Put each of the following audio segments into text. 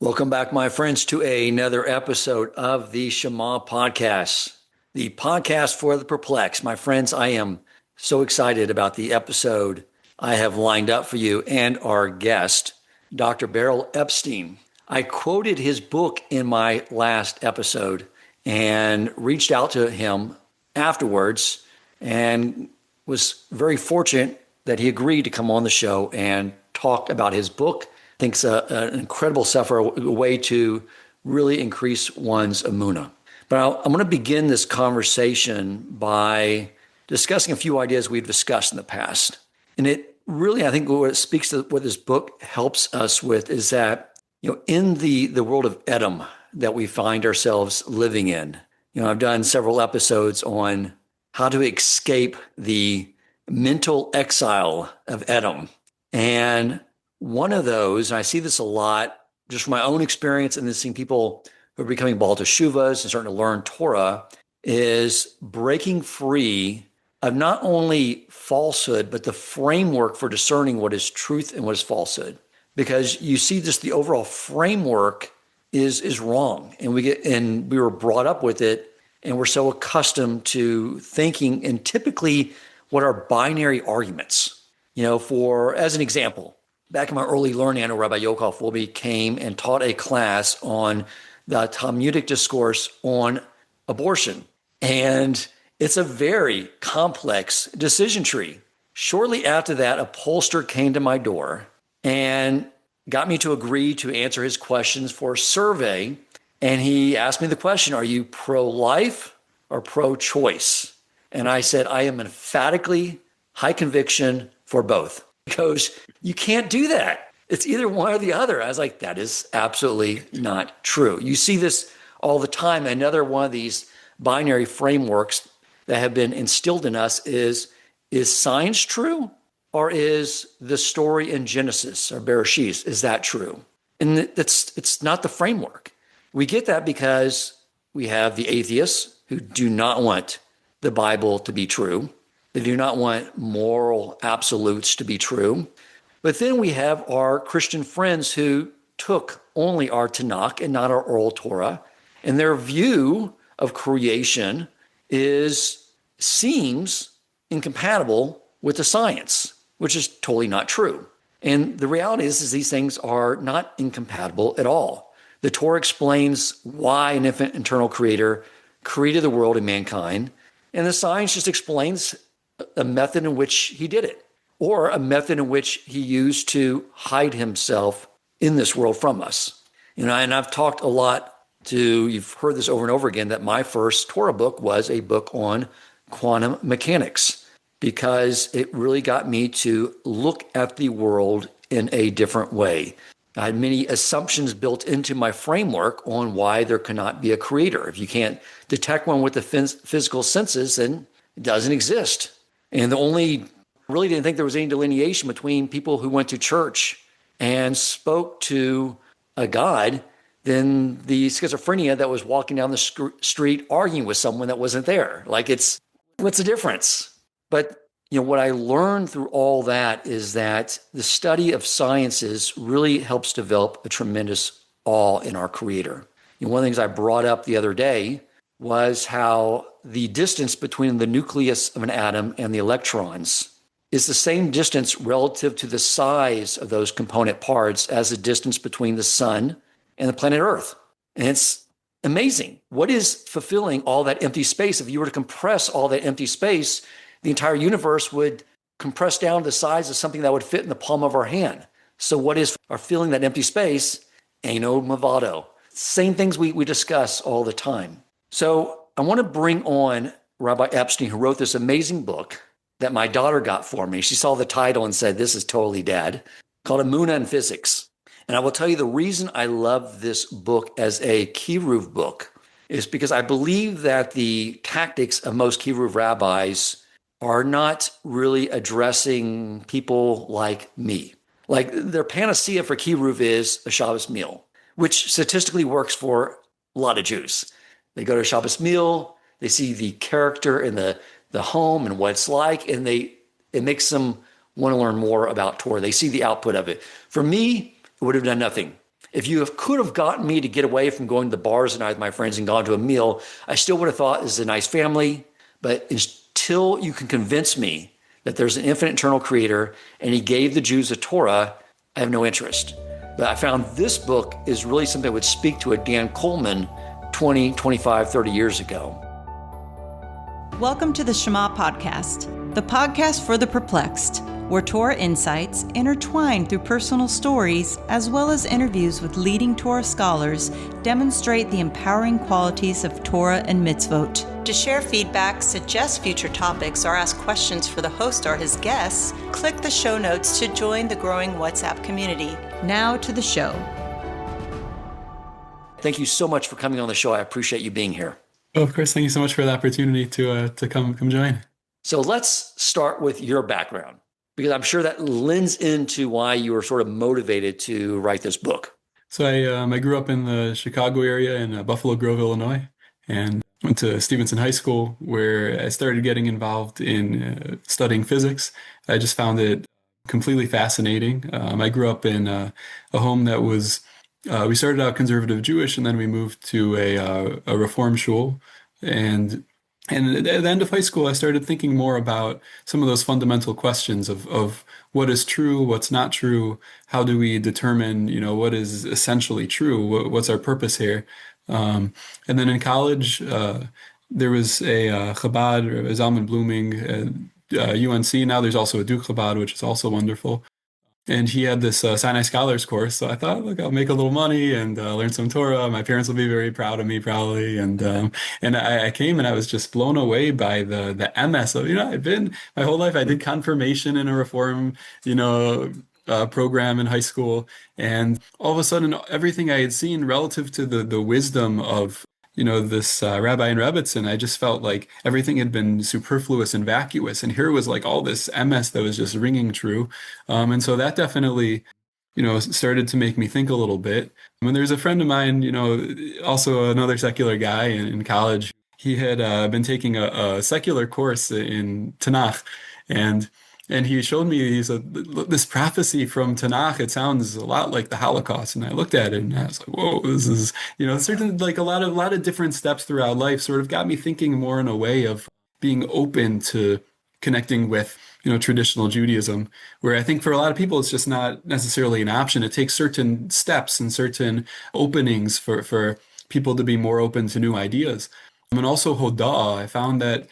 Welcome back, my friends, to another episode of the Shema Podcast, the podcast for the perplexed. My friends, I am so excited about the episode I have lined up for you and our guest, Dr. Berel Epstein. I quoted his book in my last episode and reached out to him afterwards and was very fortunate that he agreed to come on the show and talk about his book. I think it's an incredible stuff, a way to really increase one's Emunah. But I'm going to begin this conversation by discussing a few ideas we've discussed in the past. And it really, I think what it speaks to what this book helps us with is that, in the world of Edom that we find ourselves living in, I've done several episodes on how to escape the mental exile of Edom. And one of those, and I see this a lot just from my own experience and then seeing people who are becoming Baal Teshuvahs and starting to learn Torah, is breaking free of not only falsehood, but the framework for discerning what is truth and what is falsehood. Because you see just the overall framework is wrong. And we were brought up with it, and we're so accustomed to thinking in typically what are binary arguments. As an example, back in my early learning, I know Rabbi Yochel Fulby came and taught a class on the Talmudic discourse on abortion. And it's a very complex decision tree. Shortly after that, a pollster came to my door and got me to agree to answer his questions for a survey. And he asked me the question, are you pro-life or pro-choice? And I said, I am emphatically high conviction for both. Because you can't do that. It's either one or the other. I was like, that is absolutely not true. You see this all the time. Another one of these binary frameworks that have been instilled in us is science true? Or is the story in Genesis or Bereshit, is that true? And it's not the framework. We get that because we have the atheists who do not want the Bible to be true. They do not want moral absolutes to be true. But then we have our Christian friends who took only our Tanakh and not our oral Torah, and their view of creation seems incompatible with the science, which is totally not true. And the reality is these things are not incompatible at all. The Torah explains why an infinite eternal creator created the world and mankind, and the science just explains a method in which he did it, or a method in which he used to hide himself in this world from us. And I've talked a lot you've heard this over and over again, that my first Torah book was a book on quantum mechanics, because it really got me to look at the world in a different way. I had many assumptions built into my framework on why there cannot be a creator. If you can't detect one with the physical senses, then it doesn't exist. And really didn't think there was any delineation between people who went to church and spoke to a God than the schizophrenia that was walking down the street arguing with someone that wasn't there. What's the difference? But what I learned through all that is that the study of sciences really helps develop a tremendous awe in our Creator. One of the things I brought up the other day was how the distance between the nucleus of an atom and the electrons is the same distance relative to the size of those component parts as the distance between the sun and the planet Earth. And it's amazing. What is fulfilling all that empty space? If you were to compress all that empty space, the entire universe would compress down to the size of something that would fit in the palm of our hand. So what is filling that empty space? Eino Movado. Same things we discuss all the time. So I want to bring on Rabbi Epstein, who wrote this amazing book that my daughter got for me. She saw the title and said, this is totally dad, called Emunah and Physics. And I will tell you the reason I love this book as a Kiruv book is because I believe that the tactics of most Kiruv rabbis are not really addressing people like me. Their panacea for Kiruv is a Shabbos meal, which statistically works for a lot of Jews. They go to a Shabbos meal, they see the character in the home and what it's like, and it makes them want to learn more about Torah. They see the output of it. For me, it would have done nothing. If you could have gotten me to get away from going to the bars at night with my friends and gone to a meal, I still would have thought this is a nice family. But until you can convince me that there's an infinite eternal creator and he gave the Jews a Torah, I have no interest. But I found this book is really something that would speak to a Dan Coleman 20, 25, 30 years ago. Welcome to the Shema Podcast, the podcast for the perplexed, where Torah insights, intertwined through personal stories, as well as interviews with leading Torah scholars, demonstrate the empowering qualities of Torah and mitzvot. To share feedback, suggest future topics, or ask questions for the host or his guests, click the show notes to join the growing WhatsApp community. Now to the show. Thank you so much for coming on the show. I appreciate you being here. Oh, of course. Thank you so much for the opportunity to come join. So let's start with your background, because I'm sure that lends into why you were sort of motivated to write this book. So I grew up in the Chicago area in Buffalo Grove, Illinois, and went to Stevenson High School, where I started getting involved in studying physics. I just found it completely fascinating. I grew up in a home that was, we started out conservative Jewish, and then we moved to a Reform shul. And at the end of high school, I started thinking more about some of those fundamental questions of what is true, what's not true, how do we determine, what is essentially true, what's our purpose here. And then in college, there was a Chabad, or Zalman Blooming, UNC. Now there's also a Duke Chabad, which is also wonderful. And he had this Sinai Scholars course. So I thought, look, I'll make a little money and learn some Torah. My parents will be very proud of me, probably. And I came and I was just blown away by the MS of, I've been my whole life. I did confirmation in a Reform, program in high school. And all of a sudden, everything I had seen relative to the wisdom of this Rabbi and Rebbitzin, I just felt like everything had been superfluous and vacuous. And here was like all this MS that was just ringing true. And so that definitely, started to make me think a little bit. When there's a friend of mine, also another secular guy in college, he had been taking a secular course in Tanakh. And he showed me, he said, this prophecy from Tanakh, it sounds a lot like the Holocaust. And I looked at it and I was like, whoa, this is, certain, like a lot of different steps throughout life sort of got me thinking more in a way of being open to connecting with, traditional Judaism, where I think for a lot of people, it's just not necessarily an option. It takes certain steps and certain openings for people to be more open to new ideas. And also Hoda'ah, I found that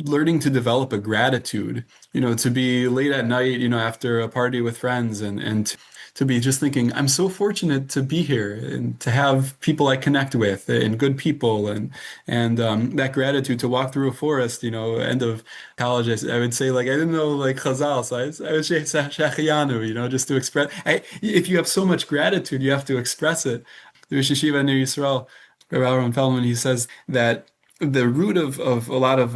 learning to develop a gratitude, to be late at night, after a party with friends and to be just thinking, I'm so fortunate to be here and to have people I connect with and good people and that gratitude to walk through a forest, end of college, I would say, like, I didn't know like Chazal, so I would say Shechayanu, just to express. If you have so much gratitude, you have to express it. There's Yeshiva Near Yisrael, Rabbi Aaron Feldman, he says that the root of a lot of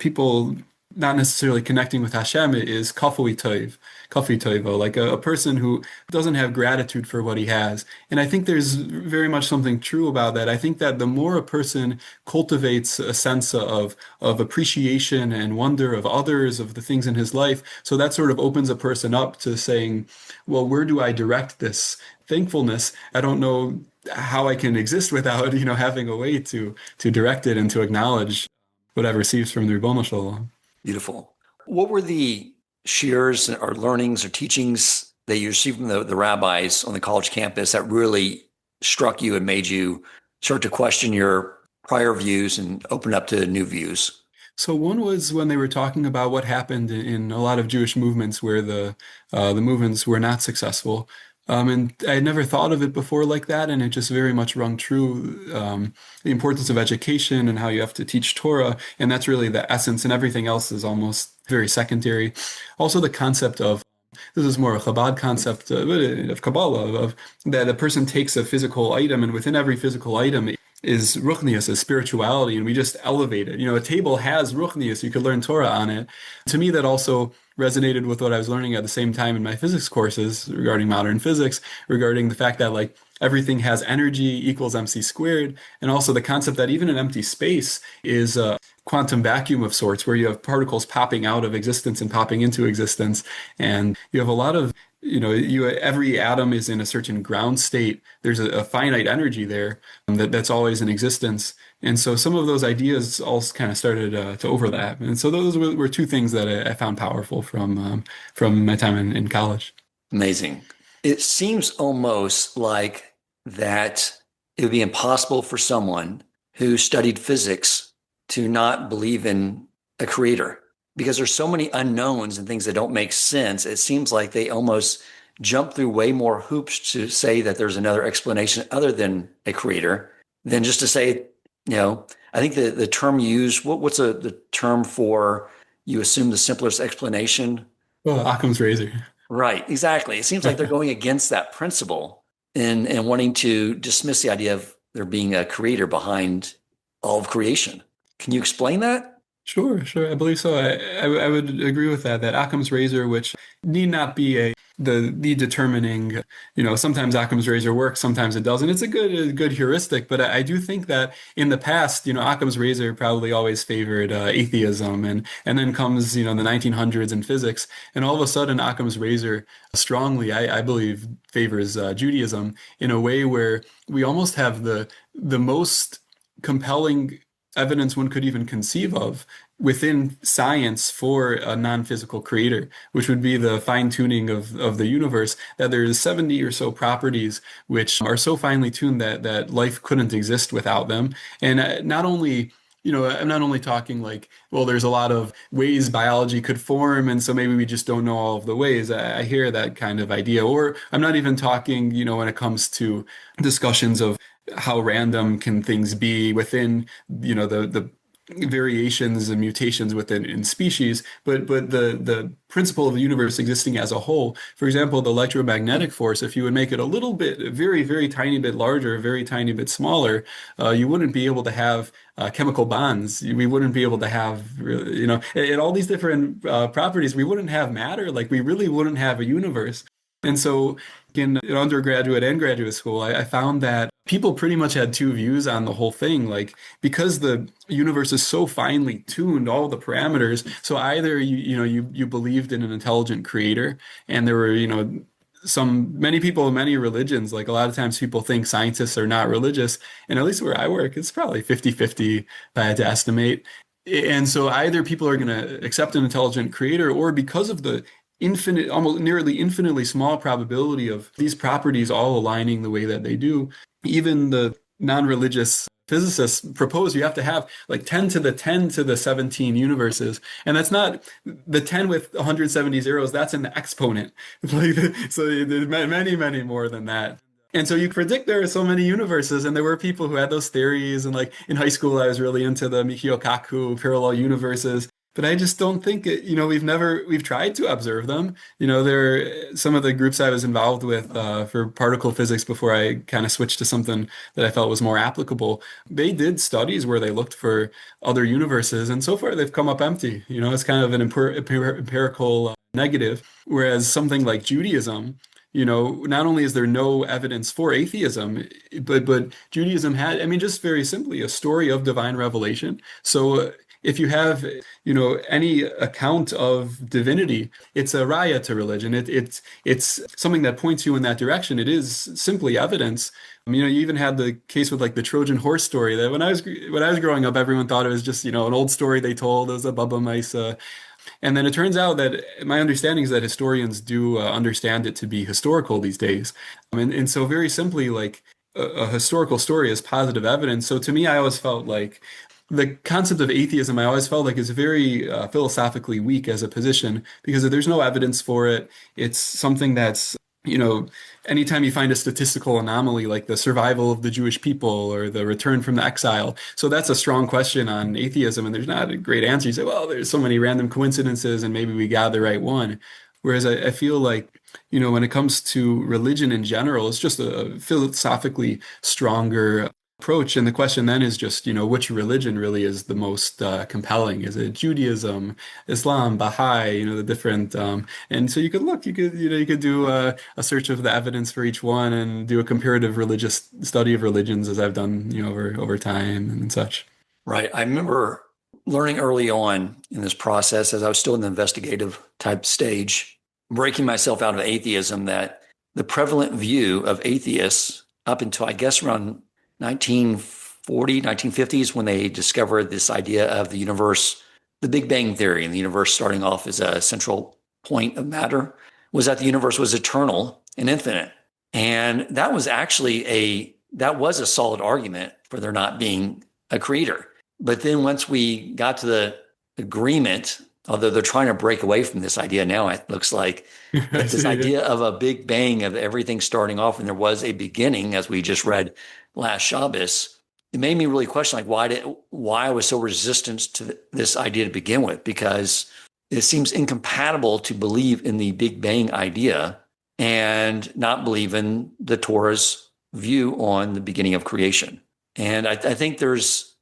people not necessarily connecting with Hashem is kafui toivo, like a person who doesn't have gratitude for what he has. And I think there's very much something true about that. I think that the more a person cultivates a sense of appreciation and wonder of others, of the things in his life, so that sort of opens a person up to saying, well, where do I direct this thankfulness? I don't know how I can exist without, having a way to direct it and to acknowledge what I've received from the Ribono Shel Olam. Beautiful. What were the shears or learnings or teachings that you received from the rabbis on the college campus that really struck you and made you start to question your prior views and open up to new views? So one was when they were talking about what happened in a lot of Jewish movements where the movements were not successful. And I had never thought of it before like that, and it just very much rung true, the importance of education and how you have to teach Torah, and that's really the essence, and everything else is almost very secondary. Also the concept of, this is more a Chabad concept of Kabbalah, of that a person takes a physical item, and within every physical item is ruchnius, is spirituality, and we just elevate it. A table has ruchnius, you could learn Torah on it. To me, that also resonated with what I was learning at the same time in my physics courses regarding modern physics, regarding the fact that like everything has energy equals mc squared, and also the concept that even an empty space is quantum vacuum of sorts where you have particles popping out of existence and popping into existence. And you have a lot of, every atom is in a certain ground state. There's a finite energy there that's always in existence. And so some of those ideas all kind of started to overlap. And so those were two things that I found powerful from my time in college. Amazing. It seems almost like that it would be impossible for someone who studied physics to not believe in a creator, because there's so many unknowns and things that don't make sense. It seems like they almost jump through way more hoops to say that there's another explanation other than a creator than just to say, I think the term used, what's the term for you assume the simplest explanation? Well, Occam's razor. Right, exactly. It seems like they're going against that principle and wanting to dismiss the idea of there being a creator behind all of creation. Can you explain that? Sure. I believe so. I would agree with that Occam's razor, which need not be the determining, sometimes Occam's razor works, sometimes it doesn't. It's a good heuristic, but I do think that in the past, Occam's razor probably always favored atheism, and then comes, the 1900s in physics, and all of a sudden Occam's razor strongly, I believe, favors Judaism in a way where we almost have the most compelling evidence one could even conceive of within science for a non-physical creator, which would be the fine-tuning of the universe, that there's 70 or so properties which are so finely tuned that life couldn't exist without them. And not only, I'm not only talking like, well, there's a lot of ways biology could form, and so maybe we just don't know all of the ways. I hear that kind of idea. Or I'm not even talking, when it comes to discussions of how random can things be within, the variations and mutations within species, but the principle of the universe existing as a whole. For example, the electromagnetic force, if you would make it a little bit, very, very tiny bit larger, a very tiny bit smaller, you wouldn't be able to have chemical bonds. We wouldn't be able to have, and all these different properties. We wouldn't have matter. Like, we really wouldn't have a universe. And so in undergraduate and graduate school, I found that people pretty much had two views on the whole thing. Like, because the universe is so finely tuned, all the parameters. So either you believed in an intelligent creator, and there were, many people in many religions, like a lot of times people think scientists are not religious. And at least where I work, it's probably 50-50 if I had to estimate. And so either people are going to accept an intelligent creator, or because of the infinite, almost nearly infinitely small probability of these properties all aligning the way that they do, even the non-religious physicists propose you have to have like 10 to the 10 to the 17 universes. And that's not the 10 with 170 zeros, that's an exponent. So there's many, many more than that. And so you predict there are so many universes, and there were people who had those theories. And like in high school, I was really into the Michio Kaku parallel universes. But I just don't think it, we've tried to observe them. Some of the groups I was involved with for particle physics before I kind of switched to something that I felt was more applicable. They did studies where they looked for other universes, and so far they've come up empty. It's kind of an empirical negative. Whereas something like Judaism, not only is there no evidence for atheism, but Judaism had, just very simply, a story of divine revelation. So if you have, any account of divinity, it's a raya to religion. It's something that points you in that direction. It is simply evidence. You even had the case with like the Trojan horse story that when I was growing up, everyone thought it was just, an old story they told. It was a Baba Mice. And then it turns out that my understanding is that historians do understand it to be historical these days. And so very simply, like a historical story is positive evidence. So to me, I always felt like the concept of atheism, I always felt like is very philosophically weak as a position, because there's no evidence for it. It's something that's, anytime you find a statistical anomaly like the survival of the Jewish people or the return from the exile. So that's a strong question on atheism, and there's not a great answer. You say, well, there's so many random coincidences and maybe we got the right one. Whereas I feel like, when it comes to religion in general, it's just a philosophically stronger approach. And the question then is just, which religion really is the most compelling? Is it Judaism, Islam, Baha'i, the different, and so you could do a search of the evidence for each one and do a comparative religious study of religions, as I've done, over time and such. Right. I remember learning early on in this process, as I was still in the investigative type stage, breaking myself out of atheism, that the prevalent view of atheists up until, I guess, around 1940, 1950s, when they discovered this idea of the universe, the Big Bang Theory, and the universe starting off as a central point of matter, was that the universe was eternal and infinite. And that was actually that was a solid argument for there not being a creator. But then once we got to the agreement, although they're trying to break away from this idea now, it looks like, that this idea of a big bang, of everything starting off and there was a beginning, as we just read last Shabbos, it made me really question, like, why I was so resistant to this idea to begin with, because it seems incompatible to believe in the Big Bang idea and not believe in the Torah's view on the beginning of creation. And I think there's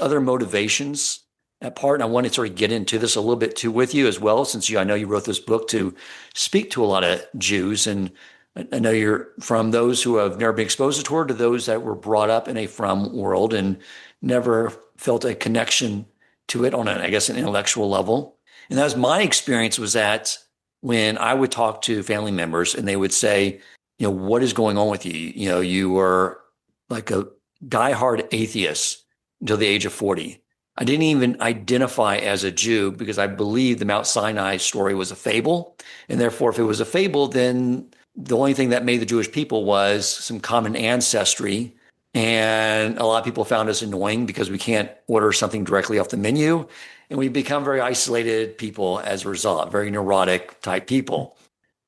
other motivations at part, and I want to sort of get into this a little bit too with you as well, since I know you wrote this book to speak to a lot of Jews, and I know you're from those who have never been exposed to Torah to those that were brought up in a from world and never felt a connection to it on an intellectual level. And that was my experience, was that when I would talk to family members and they would say, what is going on with you? You were like a diehard atheist until the age of 40. I didn't even identify as a Jew because I believed the Mount Sinai story was a fable. And therefore, if it was a fable, then the only thing that made the Jewish people was some common ancestry. And a lot of people found us annoying because we can't order something directly off the menu. And we become very isolated people as a result, very neurotic type people.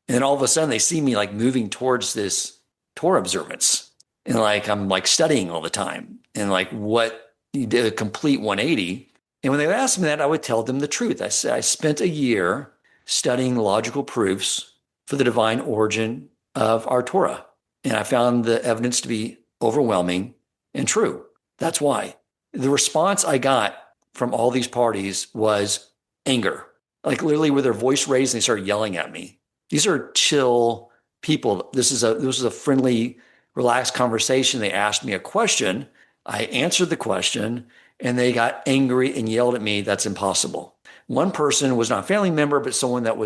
And then all of a sudden they see me like moving towards this Torah observance. And like, I'm like studying all the time. And like, what, you did a complete 180. And when they would ask me that, I would tell them the truth. I said, I spent a year studying logical proofs for the divine origin of our Torah. And I found the evidence to be overwhelming and true. That's why. The response I got from all these parties was anger. Like literally with their voice raised, and they started yelling at me. These are chill people. This was a friendly, relaxed conversation. They asked me a question. I answered the question, and they got angry and yelled at me. That's impossible. One person was not a family member, but someone that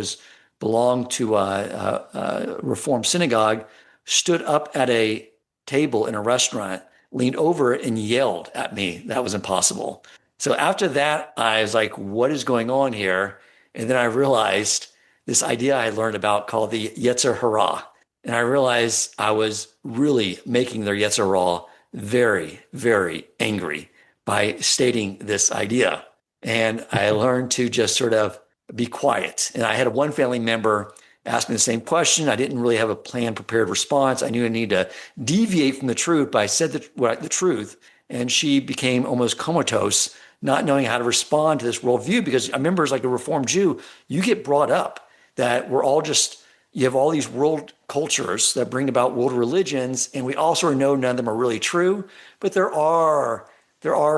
belonged to a Reformed synagogue, stood up at a table in a restaurant, leaned over and yelled at me. That was impossible. So after that, I was like, what is going on here? And then I realized this idea I learned about called the Yetzer Hara. And I realized I was really making their Yetzer Hara very, very angry by stating this idea. And I learned to just sort of be quiet. And I had one family member ask me the same question. I didn't really have a planned, prepared response. I knew I needed to deviate from the truth, but I said the truth. And she became almost comatose, not knowing how to respond to this worldview. Because I remember, as like a Reformed Jew, you get brought up that we're all just, you have all these world cultures that bring about world religions, and we also know none of them are really true, but there are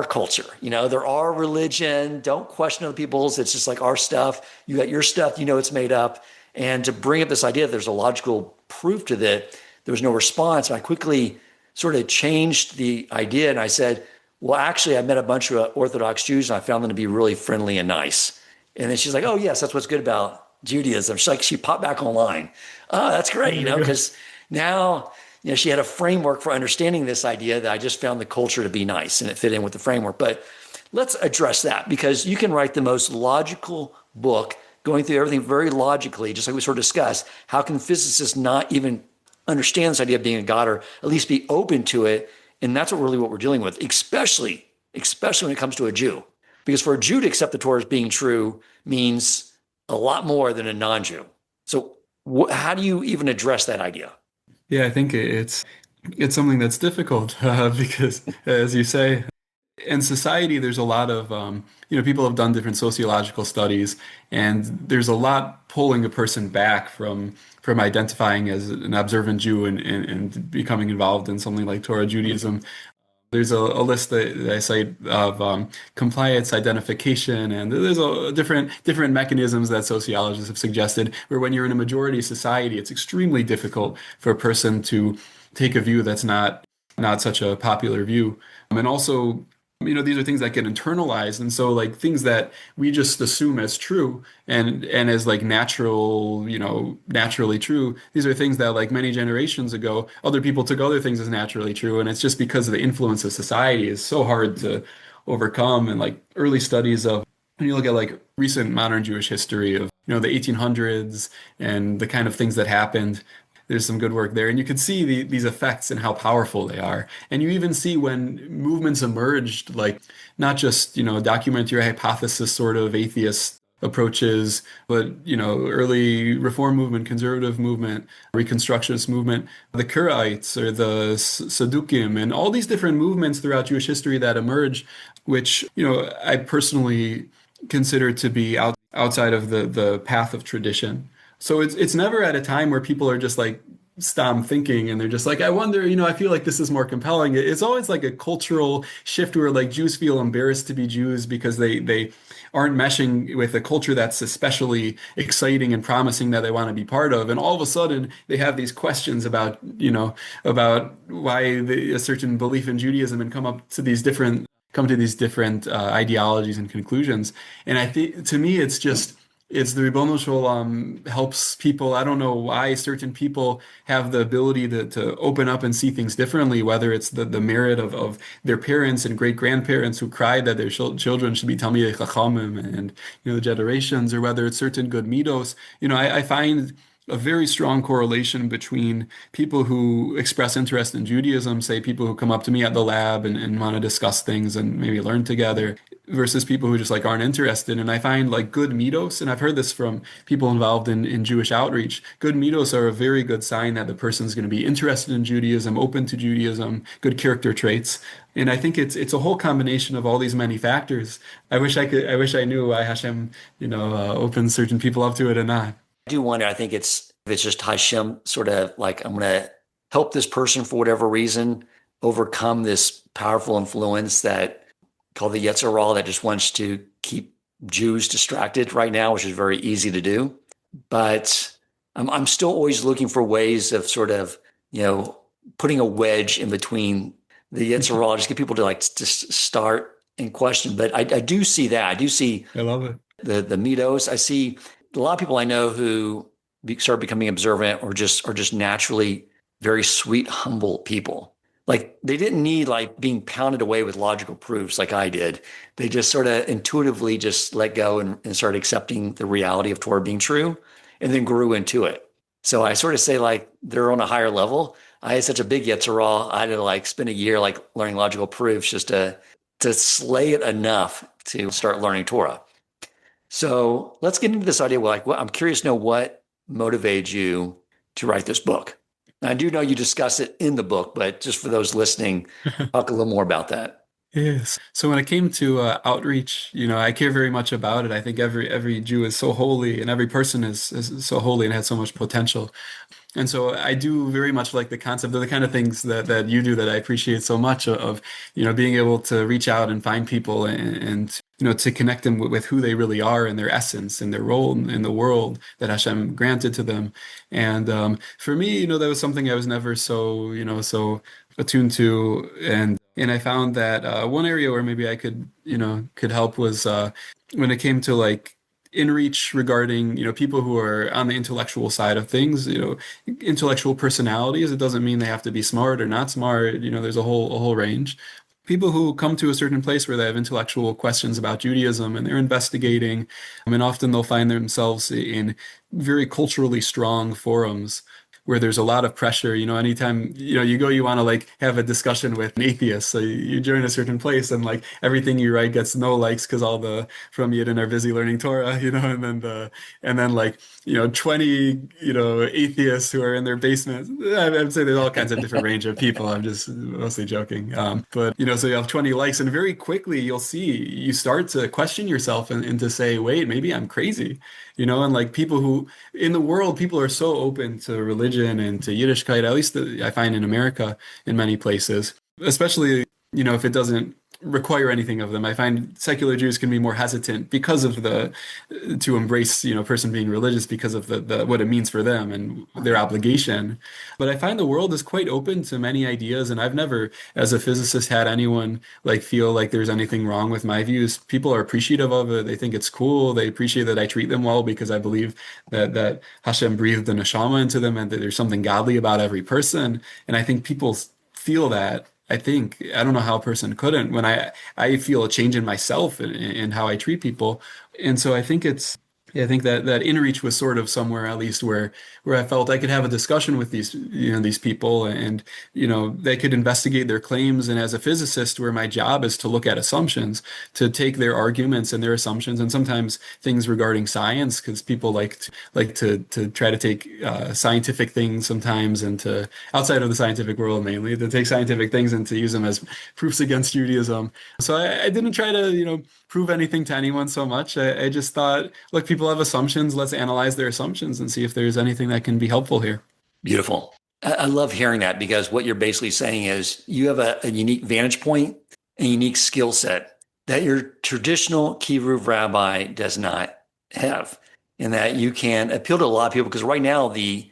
culture, there are religion. Don't question other people's. It's just like our stuff. You got your stuff, it's made up. And to bring up this idea that there's a logical proof to that, there was no response. I quickly sort of changed the idea, and I said, well, actually, I met a bunch of Orthodox Jews, and I found them to be really friendly and nice. And then she's like, oh, yes, that's what's good about Judaism. She popped back online. Oh, that's great, because now, she had a framework for understanding this idea that I just found the culture to be nice, and it fit in with the framework. But let's address that, because you can write the most logical book, going through everything very logically, just like we sort of discussed. How can physicists not even understand this idea of being a God, or at least be open to it? And that's what we're dealing with, especially when it comes to a Jew. Because for a Jew to accept the Torah as being true means a lot more than a non-Jew. So how do you even address that idea? Yeah, I think it's something that's difficult because, as you say, in society, there's a lot of, people have done different sociological studies, and there's a lot pulling a person back from identifying as an observant Jew and becoming involved in something like Torah Judaism. There's a list that I cite of compliance identification, and there's different mechanisms that sociologists have suggested, where when you're in a majority society, it's extremely difficult for a person to take a view that's not such a popular view. And also, these are things that get internalized. And so like things that we just assume as true and as like natural, naturally true, these are things that like many generations ago, other people took other things as naturally true. And it's just because of the influence of society is so hard to overcome. And like early studies of, when you look at like recent modern Jewish history of, the 1800s and the kind of things that happened, there's some good work there. And you could see these effects and how powerful they are. And you even see when movements emerged, like not just, document your hypothesis sort of atheist approaches, but, early reform movement, conservative movement, reconstructionist movement, the Karaites or the Sadukim, and all these different movements throughout Jewish history that emerge, which, I personally consider to be outside of the path of tradition. So it's never at a time where people are just like stop thinking and they're just like, I wonder, I feel like this is more compelling. It's always like a cultural shift where like Jews feel embarrassed to be Jews because they aren't meshing with a culture that's especially exciting and promising that they want to be part of. And all of a sudden they have these questions about, about why a certain belief in Judaism and come to these different ideologies and conclusions. And I think to me, it's the Ribono Shel Olam helps people. I don't know why certain people have the ability to open up and see things differently, whether it's the merit of their parents and great-grandparents who cried that their children should be Talmidei Chachamim and, the generations, or whether it's certain good Middos. I find a very strong correlation between people who express interest in Judaism, say people who come up to me at the lab and want to discuss things and maybe learn together, versus people who just like aren't interested. And I find like good middos, and I've heard this from people involved in Jewish outreach, good middos are a very good sign that the person's going to be interested in Judaism, open to Judaism, good character traits. And I think it's a whole combination of all these many factors. I wish I knew why Hashem, opens certain people up to it or not. I do wonder, I think it's just Hashem sort of like, I'm going to help this person for whatever reason overcome this powerful influence that called the Yetzer Hara that just wants to keep Jews distracted right now, which is very easy to do. But I'm still always looking for ways of sort of, putting a wedge in between the Yetzer Hara, just get people to like just start and question. But I do see that. I do see I love it. The Middos. I see a lot of people I know who start becoming observant or just naturally very sweet, humble people. Like they didn't need like being pounded away with logical proofs like I did. They just sort of intuitively just let go and started accepting the reality of Torah being true and then grew into it. So I sort of say like they're on a higher level. I had such a big Yetzer Hara. I had to like spend a year like learning logical proofs just to slay it enough to start learning Torah. So let's get into this idea. Like, I'm curious to know what motivated you to write this book. Now, I do know you discuss it in the book, but just for those listening, talk a little more about that. Yes. So when it came to outreach, I care very much about it. I think every Jew is so holy, and every person is so holy and has so much potential. And so I do very much like the concept of the kind of things that you do that I appreciate so much of, being able to reach out and find people and to connect them with who they really are and their essence and their role in the world that Hashem granted to them. And for me, that was something I was never so attuned to. And I found that one area where maybe I could help was when it came to like in-reach regarding, people who are on the intellectual side of things, intellectual personalities. It doesn't mean they have to be smart or not smart. There's a whole range. People who come to a certain place where they have intellectual questions about Judaism and they're investigating, and often they'll find themselves in very culturally strong forums where there's a lot of pressure. Anytime, you go, you want to like have a discussion with an atheist. So you join a certain place and like everything you write gets no likes because all the from Yidden are busy learning Torah, and then like, 20, atheists who are in their basement. I'd say there's all kinds of different range of people. I'm just mostly joking. But, so you have 20 likes and very quickly you start to question yourself and to say, wait, maybe I'm crazy, and like people who in the world, people are so open to religion and to Yiddishkeit, at least I find in America, in many places, especially, if it doesn't require anything of them. I find secular Jews can be more hesitant because of to embrace, a person being religious because of the what it means for them and their obligation. But I find the world is quite open to many ideas, and I've never, as a physicist, had anyone like feel like there's anything wrong with my views. People are appreciative of it. They think it's cool. They appreciate that I treat them well because I believe that Hashem breathed a neshama into them and that there's something godly about every person. And I think people feel that. I don't know how a person couldn't when I feel a change in myself and how I treat people. And so I think I think that inReach was sort of somewhere at least where I felt I could have a discussion with these people, and they could investigate their claims. And as a physicist, where my job is to look at assumptions, to take their arguments and their assumptions, and sometimes things regarding science, because people like to try to take scientific things sometimes, and to outside of the scientific world mainly, to take scientific things and to use them as proofs against Judaism. So I didn't try to prove anything to anyone so much. I just thought, look, people have assumptions. Let's analyze their assumptions and see if there's anything that can be helpful here. Beautiful. I love hearing that, because what you're basically saying is you have a unique vantage point, a unique skill set that your traditional Kiruv rabbi does not have, and that you can appeal to a lot of people, because right now the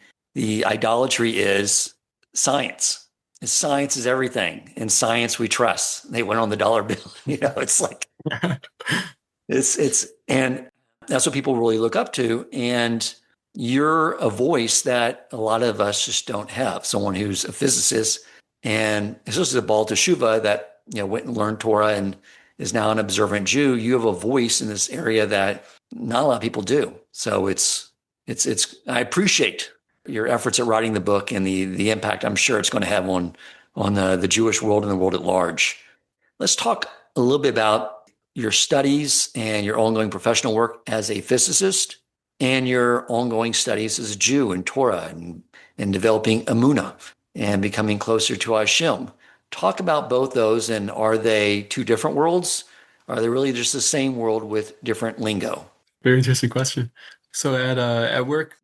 idolatry is science. Science is everything. In science we trust. They went on the dollar bill. It's like and that's what people really look up to. And you're a voice that a lot of us just don't have. Someone who's a physicist and is just a Baal Teshuvah that went and learned Torah and is now an observant Jew. You have a voice in this area that not a lot of people do. So it's I appreciate your efforts at writing the book and the impact I'm sure it's going to have on the Jewish world and the world at large. Let's talk a little bit about your studies and your ongoing professional work as a physicist and your ongoing studies as a Jew in Torah and developing Emunah and becoming closer to Hashem. Talk about both those, and are they two different worlds? Are they really just the same world with different lingo? Very interesting question. So at work,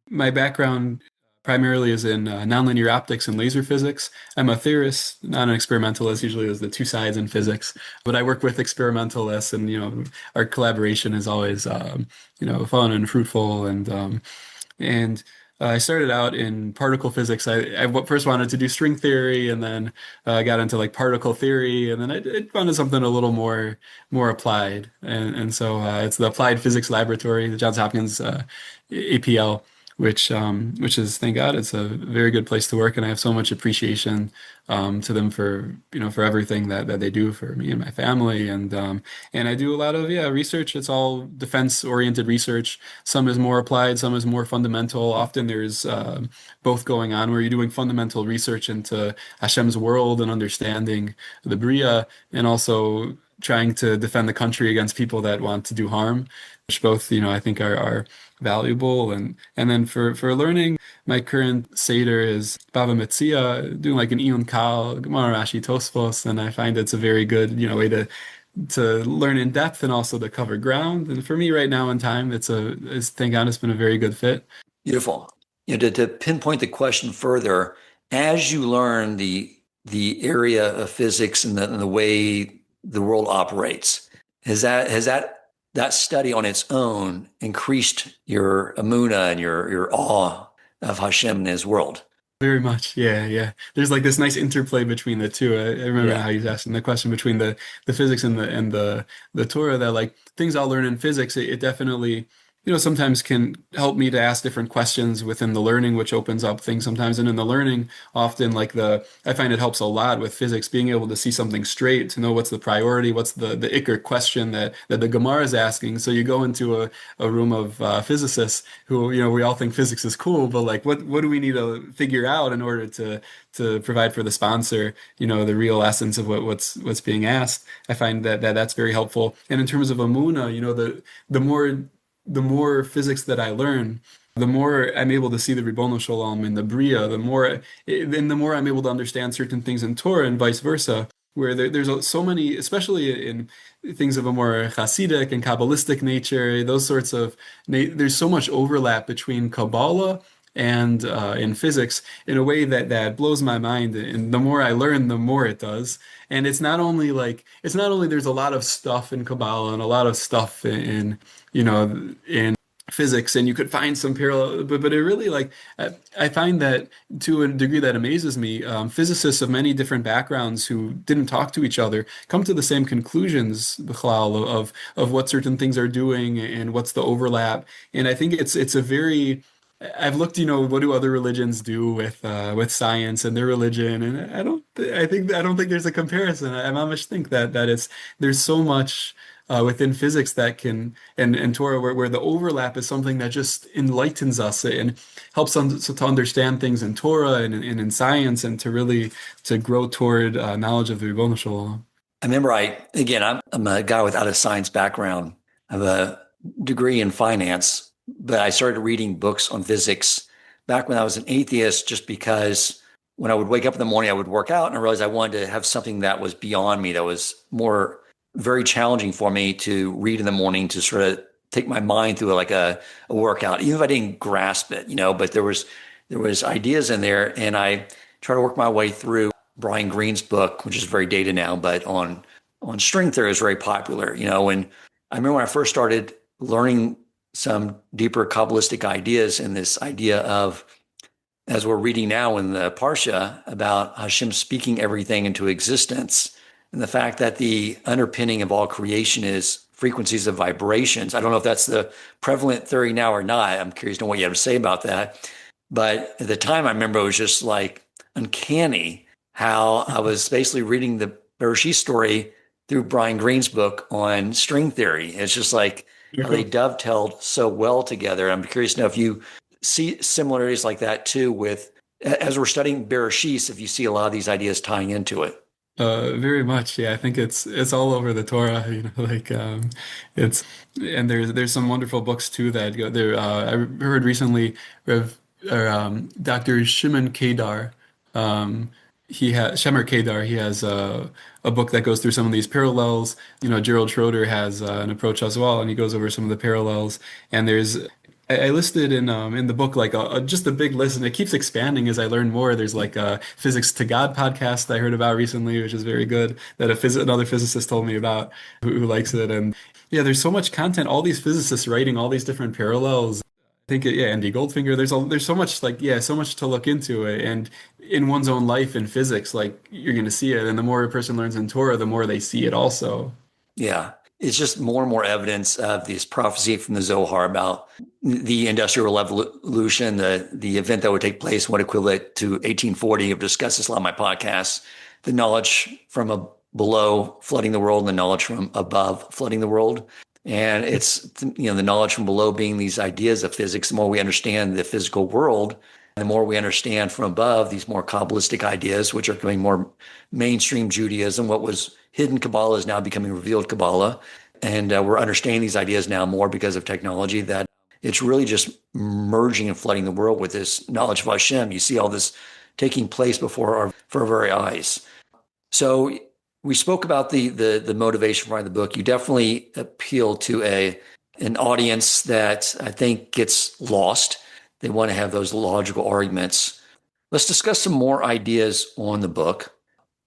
my background primarily is in nonlinear optics and laser physics. I'm a theorist, not an experimentalist. Usually there's the two sides in physics, but I work with experimentalists, and our collaboration is always fun and fruitful. And I started out in particle physics. I first wanted to do string theory, and then got into like particle theory, and then I wanted something a little more applied. And so it's the Applied Physics Laboratory, the Johns Hopkins APL, which is, thank God, it's a very good place to work, and I have so much appreciation to them for everything that they do for me and my family, and I do a lot of research. It's all defense oriented research. Some is more applied, some is more fundamental. Often there's both going on, where you're doing fundamental research into Hashem's world and understanding the Bria, and also trying to defend the country against people that want to do harm, which both I think are valuable. And then for learning, my current Seder is Bava Metzia, doing like an Iyun Kal, Gemara, Rashi, Tosfos, and I find it's a very good way to learn in depth and also to cover ground. And for me right now in time, it's thank God it's been a very good fit. Beautiful. To pinpoint the question further, as you learn the area of physics and the way the world operates, has that study on its own increased your Emunah and your awe of Hashem and His world? Very much, yeah. There's like this nice interplay between the two. I remember how you asking the question between the physics and the Torah, that like things I'll learn in physics, it definitely sometimes can help me to ask different questions within the learning, which opens up things sometimes. And in the learning, often I find it helps a lot with physics, being able to see something straight, to know what's the priority, what's the Iker question that the Gemara is asking. So you go into a room of physicists who, we all think physics is cool, but like, what do we need to figure out in order to provide for the sponsor, the real essence of what's being asked? I find that's very helpful. And in terms of Emunah, the more physics that I learn, the more I'm able to see the Ribono Shalom in the Bria, the more I'm able to understand certain things in Torah, and vice versa, where there's so many, especially in things of a more Hasidic and Kabbalistic nature, those sorts of, there's so much overlap between Kabbalah and in physics in a way that blows my mind. And the more I learn, the more it does. And it's not only there's a lot of stuff in Kabbalah and a lot of stuff in physics, and you could find some parallel, but it really I find that to a degree that amazes me, physicists of many different backgrounds who didn't talk to each other come to the same conclusions, Bichlal, of what certain things are doing and what's the overlap. And I think it's a very I've looked, what do other religions do with science and their religion, and I don't think there's a comparison. I mamish think that there's so much within physics that can and Torah where the overlap is something that just enlightens us and helps us to understand things in Torah and in science, and to grow toward knowledge of the Ribono Shel Olam. I remember I'm a guy without a science background. I have a degree in finance, but I started reading books on physics back when I was an atheist, just because when I would wake up in the morning, I would work out, and I realized I wanted to have something that was beyond me, that was very challenging for me to read in the morning, to sort of take my mind through like a workout, even if I didn't grasp it, but there was ideas in there, and I tried to work my way through Brian Greene's book, which is very dated now, but on string theory is very popular, and I remember when I first started learning some deeper Kabbalistic ideas, and this idea of, as we're reading now in the Parsha, about Hashem speaking everything into existence, and the fact that the underpinning of all creation is frequencies of vibrations. I don't know if that's the prevalent theory now or not. I'm curious to know what you have to say about that. But at the time, I remember it was just like uncanny how I was basically reading the Bereshit story through Brian Greene's book on string theory. It's just like how they dovetailed so well together. I'm curious to know if you see similarities like that too with, as we're studying Bereshit, if you see a lot of these ideas tying into it. Very much, yeah. I think it's all over the Torah, it's and there's some wonderful books too that go there. I heard recently, Dr. Shimon Kedar, Shemer Kedar. He has a book that goes through some of these parallels. Gerald Schroeder has an approach as well, and he goes over some of the parallels. And I listed in the book just a big list, and it keeps expanding as I learn more. There's like a Physics to God podcast I heard about recently, which is very good, that another physicist told me about who likes it. And yeah, there's so much content, all these physicists writing all these different parallels. I think Andy Goldfinger, there's so much so much to look into it, and in one's own life in physics, you're going to see it. And the more a person learns in Torah, the more they see it also. Yeah. It's just more and more evidence of this prophecy from the Zohar about the Industrial Revolution, the event that would take place, what equivalent to 1840. I've discussed this a lot in my podcasts. The knowledge from below flooding the world, and the knowledge from above flooding the world. And it's, the knowledge from below being these ideas of physics. The more we understand the physical world, the more we understand from above these more Kabbalistic ideas, which are becoming more mainstream Judaism. What was hidden Kabbalah is now becoming revealed Kabbalah. And we're understanding these ideas now more because of technology, that it's really just merging and flooding the world with this knowledge of Hashem. You see all this taking place before our very eyes. So we spoke about the motivation behind the book. You definitely appeal to an audience that I think gets lost. They want to have those logical arguments. Let's discuss some more ideas on the book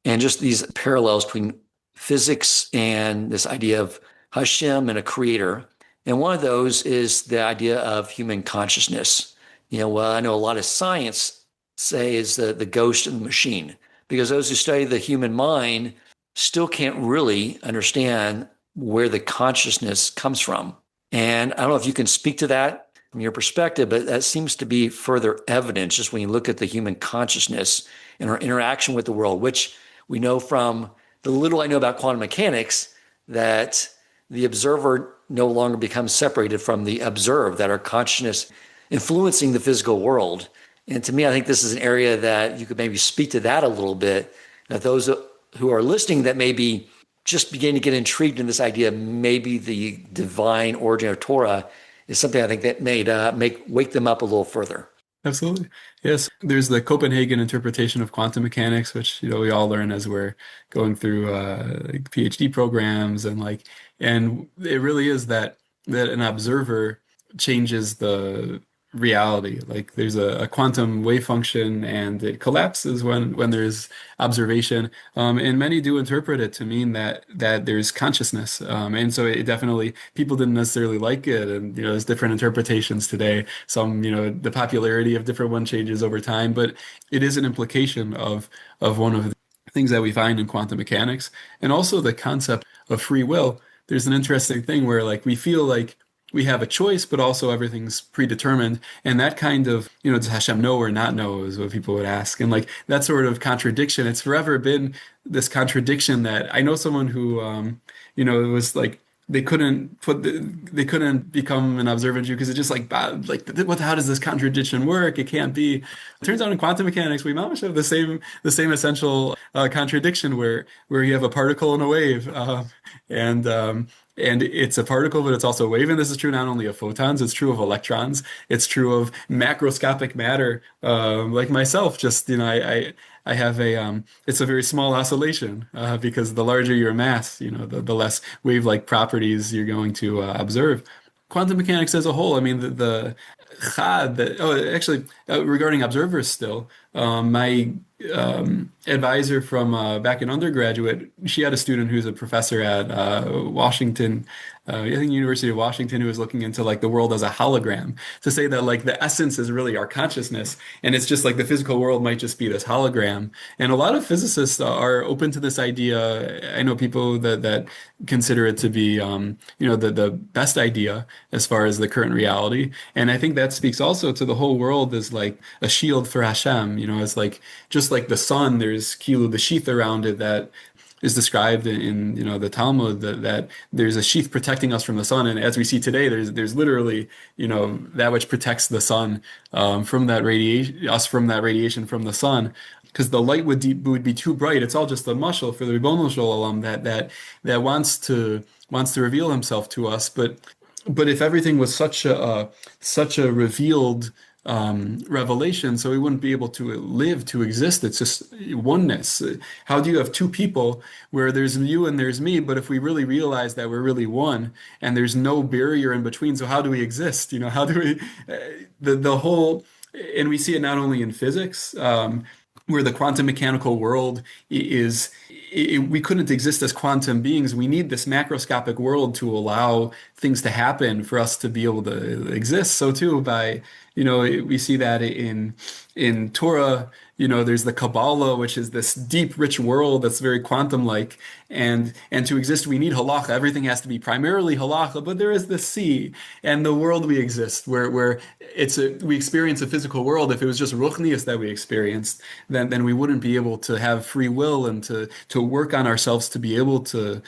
and just these parallels between physics and this idea of Hashem and a creator. And one of those is the idea of human consciousness. I know a lot of science say is the ghost of the machine, because those who study the human mind still can't really understand where the consciousness comes from. And I don't know if you can speak to that from your perspective, but that seems to be further evidence just when you look at the human consciousness and our interaction with the world, which we know from the little I know about quantum mechanics, that the observer no longer becomes separated from the observed, that our consciousness influencing the physical world. And to me, I think this is an area that you could maybe speak to that a little bit, that those who are listening that maybe just beginning to get intrigued in this idea, maybe the divine origin of Torah is something I think that may wake them up a little further. Absolutely. Yes. There's the Copenhagen interpretation of quantum mechanics, which, we all learn as we're going through PhD programs, and it really is that an observer changes the reality. Like there's a quantum wave function, and it collapses when there's observation. And many do interpret it to mean that there's consciousness. And so it definitely, people didn't necessarily like it, and there's different interpretations today. Some, the popularity of different one changes over time, but it is an implication of one of the things that we find in quantum mechanics, and also the concept of free will. There's an interesting thing where like we feel like we have a choice, but also everything's predetermined. And that kind of, does Hashem know or not know is what people would ask. And like that sort of contradiction, it's forever been this contradiction that I know someone who, it was like, they couldn't become an observant Jew because it's just like how does this contradiction work? It can't be. It turns out in quantum mechanics we mamish have the same essential contradiction where you have a particle and a wave, and it's a particle, but it's also a wave. And this is true not only of photons, it's true of electrons. It's true of macroscopic matter, like myself. Just, I have it's a very small oscillation, because the larger your mass, the less wave-like properties you're going to observe. Quantum mechanics as a whole, I mean, the Chad, actually, regarding observers still, my advisor from back in undergraduate, she had a student who's a professor at Washington, I think University of Washington, who was looking into like the world as a hologram, to say that like the essence is really our consciousness, and it's just like the physical world might just be this hologram. And a lot of physicists are open to this idea. I know people that consider it to be the best idea as far as the current reality. And I think that speaks also to the whole world as like a shield for Hashem. It's like just like the sun, there's kilu, the sheath around it that is described in the Talmud, that there's a sheath protecting us from the sun, and as we see today, there's literally that which protects the sun from that radiation from the sun, because the light would be too bright. It's all just a mashal for the Ribono Shel Olam that wants to reveal himself to us, but if everything was such a revealed revelation, so we wouldn't be able to live, to exist. It's just oneness. How do you have two people where there's you and there's me, but if we really realize that we're really one and there's no barrier in between, so how do we exist? How do we, the whole, and we see it not only in physics, where the quantum mechanical world is, we couldn't exist as quantum beings. We need this macroscopic world to allow things to happen for us to be able to exist. So too, we see that in Torah, there's the Kabbalah, which is this deep, rich world that's very quantum-like, and to exist, we need halacha. Everything has to be primarily halacha, but there is the sea and the world we exist, where we experience a physical world. If it was just ruchnius that we experienced, then we wouldn't be able to have free will and to work on ourselves to be able to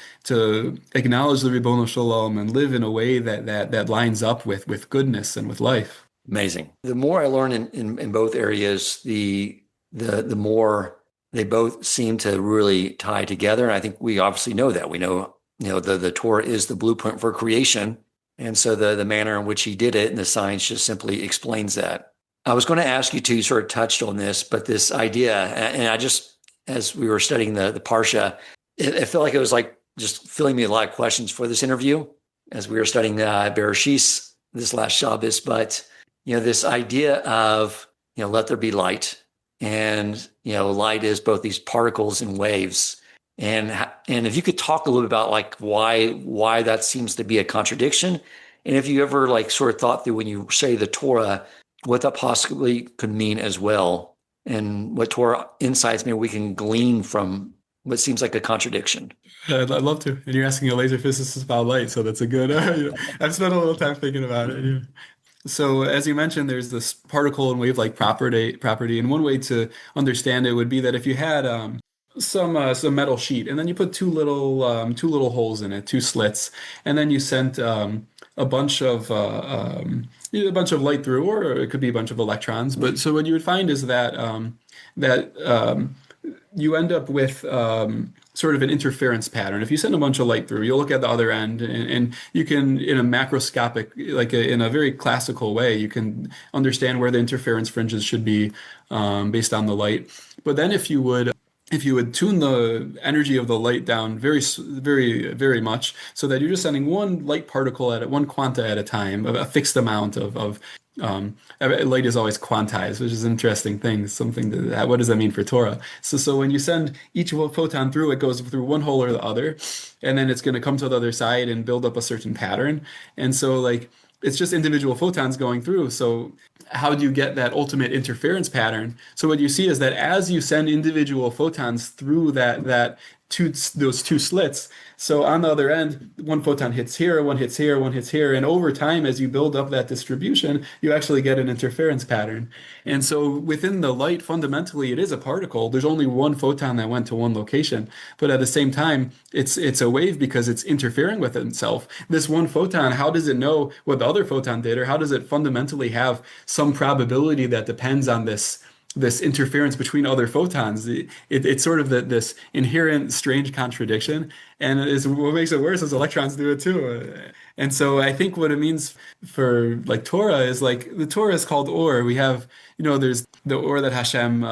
acknowledge the Ribono Shel Olam and live in a way that lines up with goodness and with life. Amazing. The more I learn in both areas, the more they both seem to really tie together. And I think we obviously know that. We know, the Torah is the blueprint for creation. And so the manner in which he did it and the science just simply explains that. I was going to ask you to, you sort of touched on this, but this idea, and I just, as we were studying the Parsha, it felt like it was like just filling me a lot of questions for this interview as we were studying Bereshis this last Shabbos. But, this idea of, let there be light. And, light is both these particles and waves. And if you could talk a little bit about like why that seems to be a contradiction. And if you ever like sort of thought through when you say the Torah, what that possibly could mean as well. And what Torah insights maybe we can glean from what seems like a contradiction. I'd love to. And you're asking a laser physicist about light. So that's a good, I've spent a little time thinking about it. Yeah. So as you mentioned, there's this particle and wave-like property, and one way to understand it would be that if you had some metal sheet, and then you put two little holes in it, two slits, and then you sent a bunch of light through, or it could be a bunch of electrons. But so what you would find is that you end up with sort of an interference pattern. If you send a bunch of light through, you'll look at the other end, and you can, in a macroscopic, in a very classical way, you can understand where the interference fringes should be based on the light. But then if you would if you would tune the energy of the light down very, very much, so that you're just sending one light particle one quanta at a time, a fixed amount light is always quantized, which is an interesting thing. What does that mean for Torah? So when you send each photon through, it goes through one hole or the other, and then it's going to come to the other side and build up a certain pattern. And so like it's just individual photons going through. So how do you get that ultimate interference pattern? So what you see is that as you send individual photons through those two slits, so on the other end, one photon hits here, one hits here, one hits here, and over time, as you build up that distribution, you actually get an interference pattern. And so within the light, fundamentally, it is a particle. There's only one photon that went to one location, but at the same time, it's a wave because it's interfering with itself. This one photon, how does it know what the other photon did, or how does it fundamentally have some probability that depends on this interference between other photons? It's sort of this inherent strange contradiction, and what makes it worse is electrons do it too. And so I think what it means for like Torah is like the Torah is called Or. We have, there's the Or that Hashem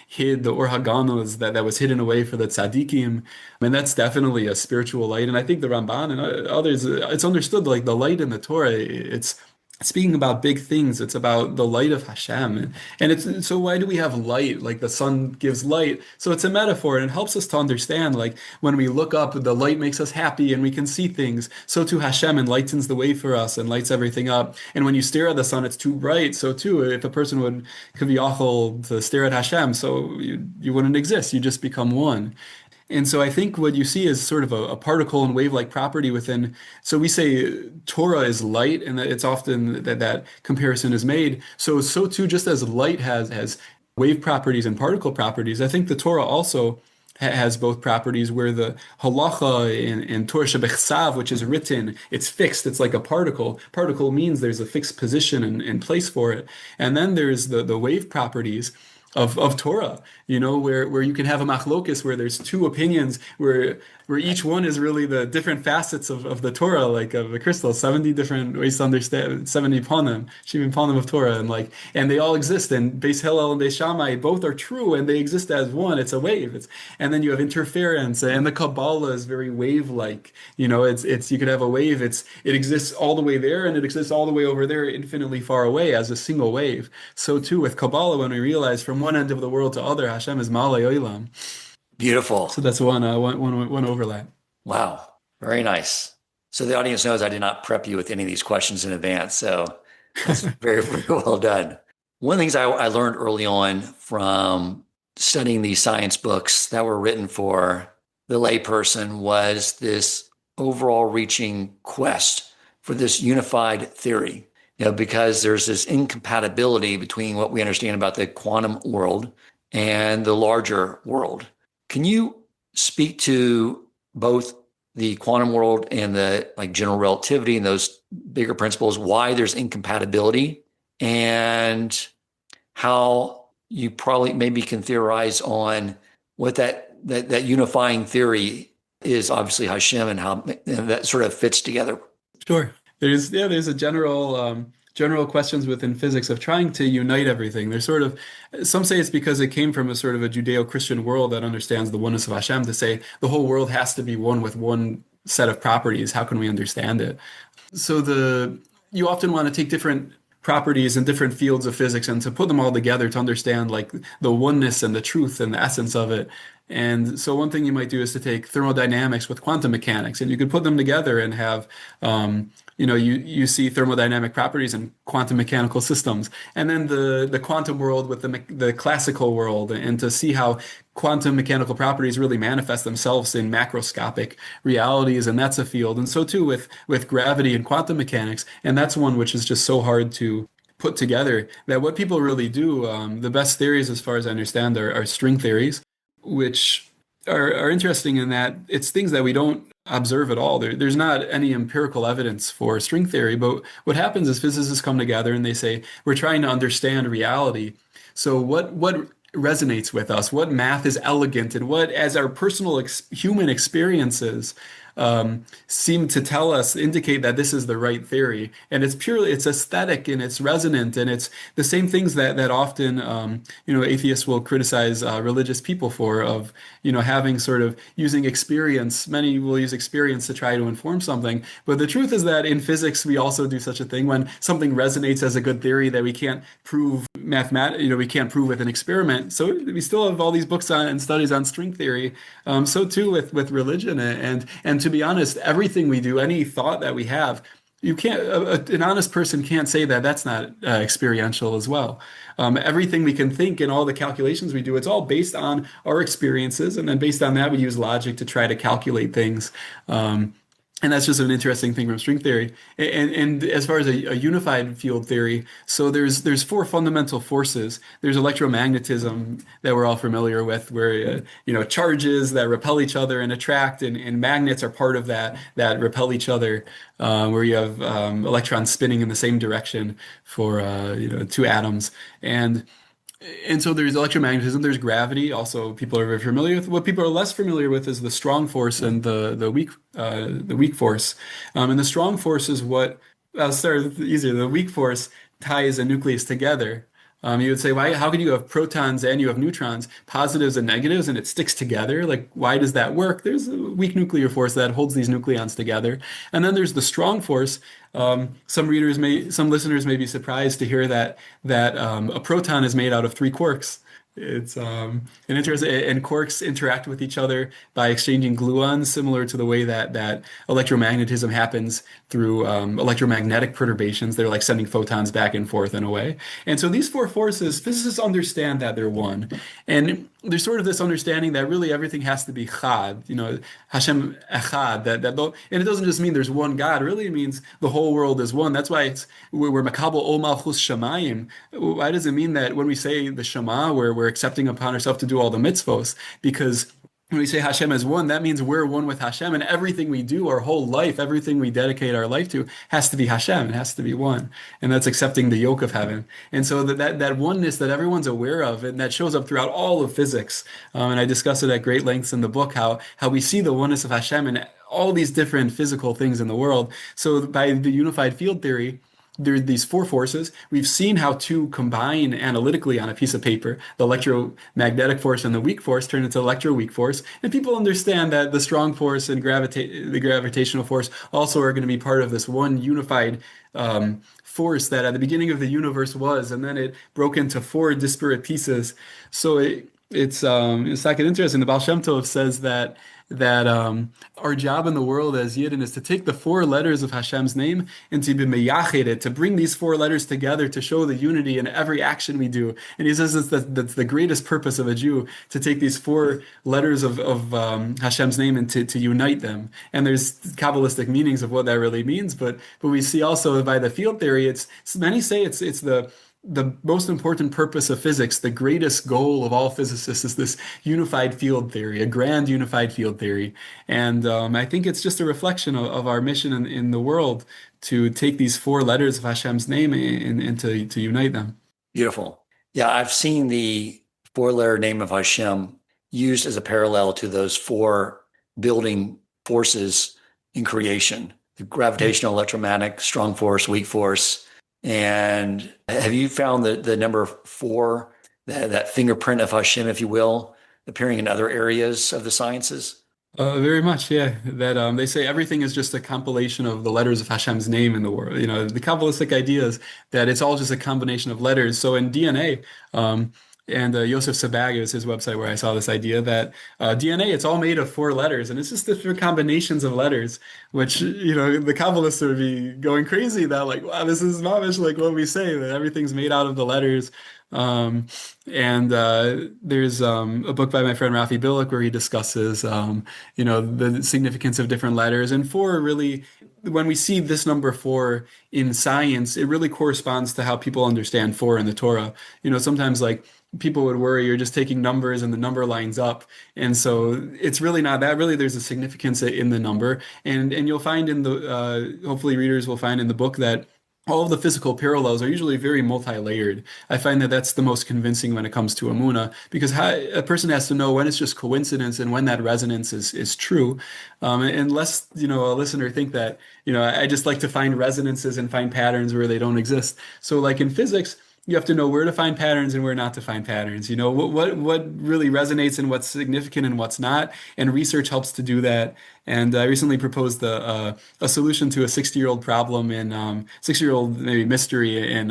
hid, the Or Haganos that was hidden away for the tzaddikim, and that's definitely a spiritual light. And I think the Ramban and others, it's understood like the light in the Torah, it's speaking about big things. It's about the light of Hashem. And so why do we have light? Like the sun gives light. So it's a metaphor, and it helps us to understand, like when we look up, the light makes us happy and we can see things. So too Hashem enlightens the way for us and lights everything up. And when you stare at the sun, it's too bright. So too, if a person could be awful to stare at Hashem, so you wouldn't exist. You just become one. And so I think what you see is sort of a particle and wave-like property within. So we say Torah is light, and that it's often that comparison is made. So too, just as light has wave properties and particle properties, I think the Torah also has both properties, where the halacha in Torah shebechsav, which is written, it's fixed. It's like a particle. Particle means there's a fixed position and place for it. And then there's the wave properties of Torah, where you can have a machlokes, where there's two opinions, where each one is really the different facets of the Torah, like of a crystal, 70 different ways to understand, 70 panim, shivim panim of Torah, and they all exist, and Beis Hillel and Beis Shammai both are true, and they exist as one. It's a wave. And then you have interference, and the Kabbalah is very wave-like. It's you could have a wave. It exists all the way there, and it exists all the way over there, infinitely far away, as a single wave. So too with Kabbalah, when we realize from one end of the world to other, Hashem is Malay Olam. Beautiful. So that's one overlap. Wow. Very nice. So the audience knows I did not prep you with any of these questions in advance. So that's very, very well done. One of the things I learned early on from studying these science books that were written for the layperson was this overall reaching quest for this unified theory, because there's this incompatibility between what we understand about the quantum world and the larger world. Can you speak to both the quantum world and the general relativity and those bigger principles, why there's incompatibility, and how you probably maybe can theorize on what that unifying theory is, obviously Hashem, and how that sort of fits together? Sure. There's a general questions within physics of trying to unite everything. There's sort of, some say it's because it came from a sort of a Judeo-Christian world that understands the oneness of Hashem, to say the whole world has to be one with one set of properties. How can we understand it? So you often want to take different properties in different fields of physics and to put them all together to understand like the oneness and the truth and the essence of it. And so one thing you might do is to take thermodynamics with quantum mechanics, and you could put them together and have, you see thermodynamic properties in quantum mechanical systems, and then the quantum world with the classical world, and to see how quantum mechanical properties really manifest themselves in macroscopic realities, and that's a field. And so too with gravity and quantum mechanics, and that's one which is just so hard to put together, that what people really do, the best theories as far as I understand are string theories, which are interesting in that it's things that we don't observe at all. There's not any empirical evidence for string theory, but what happens is physicists come together and they say, we're trying to understand reality. So what resonates with us, what math is elegant, and what, as our personal human experiences, seem to indicate that this is the right theory. And it's aesthetic and it's resonant and it's the same things that often, atheists will criticize religious people for, of, having sort of using experience. Many will use experience to try to inform something. But the truth is that in physics, we also do such a thing when something resonates as a good theory that we can't prove we can't prove with an experiment. So we still have all these books and studies on string theory. So too with religion. And to be honest, everything we do, any thought that we have, you can't, an honest person can't say that that's not experiential as well. Everything we can think and all the calculations we do, it's all based on our experiences. And then based on that, we use logic to try to calculate things. And that's just an interesting thing from string theory. And as far as a unified field theory, so there's four fundamental forces. There's electromagnetism that we're all familiar with, where charges that repel each other and attract, and magnets are part of that repel each other, where you have electrons spinning in the same direction for two atoms. And so there's electromagnetism, there's gravity, also people are very familiar with. What people are less familiar with is the strong force and the weak force. And the strong force is I'll start easier. The weak force ties a nucleus together. You would say, how can you have protons and you have neutrons, positives and negatives, and it sticks together? Like, why does that work? There's a weak nuclear force that holds these nucleons together. And then there's the strong force. Some listeners may be surprised to hear that a proton is made out of three quarks. It's an interesting, and quarks interact with each other by exchanging gluons, similar to the way that electromagnetism happens through electromagnetic perturbations. They're like sending photons back and forth in a way. And so these four forces, physicists understand that they're one. And there's sort of this understanding that really everything has to be Chad, Hashem Echad, and it doesn't just mean there's one God, really it means the whole world is one. That's why we're Makabel Ol Malchus Shamayim. Why does it mean that when we say the Shema, we're accepting upon ourselves to do all the mitzvos? Because when we say Hashem is one, that means we're one with Hashem, and everything we do, our whole life, everything we dedicate our life to, has to be Hashem. It has to be one, and that's accepting the yoke of heaven. And so that oneness that everyone's aware of, and that shows up throughout all of physics. And I discuss it at great lengths in the book, how we see the oneness of Hashem in all these different physical things in the world. So by the unified field theory, there are these four forces. We've seen how to combine analytically on a piece of paper. The electromagnetic force and the weak force turn into electroweak force. And people understand that the strong force and the gravitational force also are going to be part of this one unified force that at the beginning of the universe was, and then it broke into four disparate pieces. So it's like interesting. The Baal Shem Tov says that our job in the world as Yidden is to take the four letters of Hashem's name and to be meyached it, to bring these four letters together to show the unity in every action we do. And he says that's the greatest purpose of a Jew, to take these four letters of Hashem's name and to unite them. And there's Kabbalistic meanings of what that really means, but we see also by the field theory, many say it's the most important purpose of physics, the greatest goal of all physicists, is this unified field theory, a grand unified field theory. And I think it's just a reflection of our mission in the world to take these four letters of Hashem's name and to unite them. Beautiful. Yeah, I've seen the four-letter name of Hashem used as a parallel to those four building forces in creation: the gravitational, electromagnetic, strong force, weak force. And have you found the number four, that fingerprint of Hashem, if you will, appearing in other areas of the sciences? Very much, yeah. That they say everything is just a compilation of the letters of Hashem's name in the world. The Kabbalistic idea is that it's all just a combination of letters. So in DNA, and Yosef Sabag is his website where I saw this idea that DNA, it's all made of four letters, and it's just different combinations of letters, which, the Kabbalists would be going crazy that, like, wow, this is mamish like what we say, that everything's made out of the letters. And there's a book by my friend Rafi Billick where he discusses, the significance of different letters. And four really, when we see this number four in science, it really corresponds to how people understand four in the Torah. Sometimes like people would worry you're just taking numbers and the number lines up. And so it's really not that. Really, there's a significance in the number. And you'll find hopefully readers will find in the book that all of the physical parallels are usually very multi-layered. I find that that's the most convincing when it comes to Emunah, because a person has to know when it's just coincidence and when that resonance is true. Unless, a listener think that, I just like to find resonances and find patterns where they don't exist. So like in physics, you have to know where to find patterns and where not to find patterns. What really resonates and what's significant and what's not. And research helps to do that. And I recently proposed a solution to a 60-year-old problem in 60-year-old maybe mystery in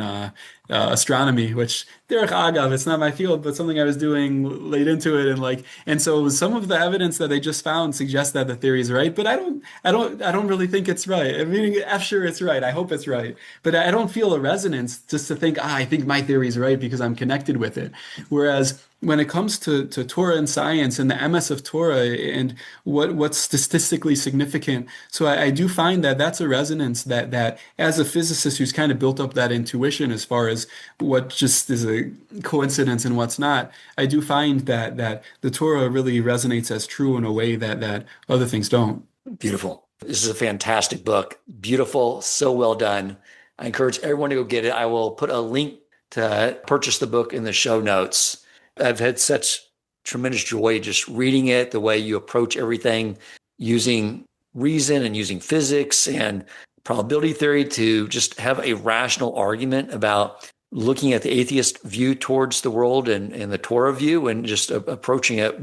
astronomy, which derech agav, it's not my field, but something I was doing laid into it, and so some of the evidence that they just found suggests that the theory is right, but I don't really think it's right. I mean, sure it's right. I hope it's right, but I don't feel a resonance just to think, I think my theory is right because I'm connected with it. Whereas when it comes to Torah and science and the MS of Torah and what's statistically significant, so I do find that that's a resonance that as a physicist who's kind of built up that intuition as far as what just is a coincidence and what's not, I do find that the Torah really resonates as true in a way that other things don't. Beautiful. This is a fantastic book. Beautiful, so well done. I encourage everyone to go get it. I will put a link to purchase the book in the show notes. I've had such tremendous joy just reading it, the way you approach everything using reason and using physics and probability theory to just have a rational argument about looking at the atheist view towards the world and the Torah view, and just approaching it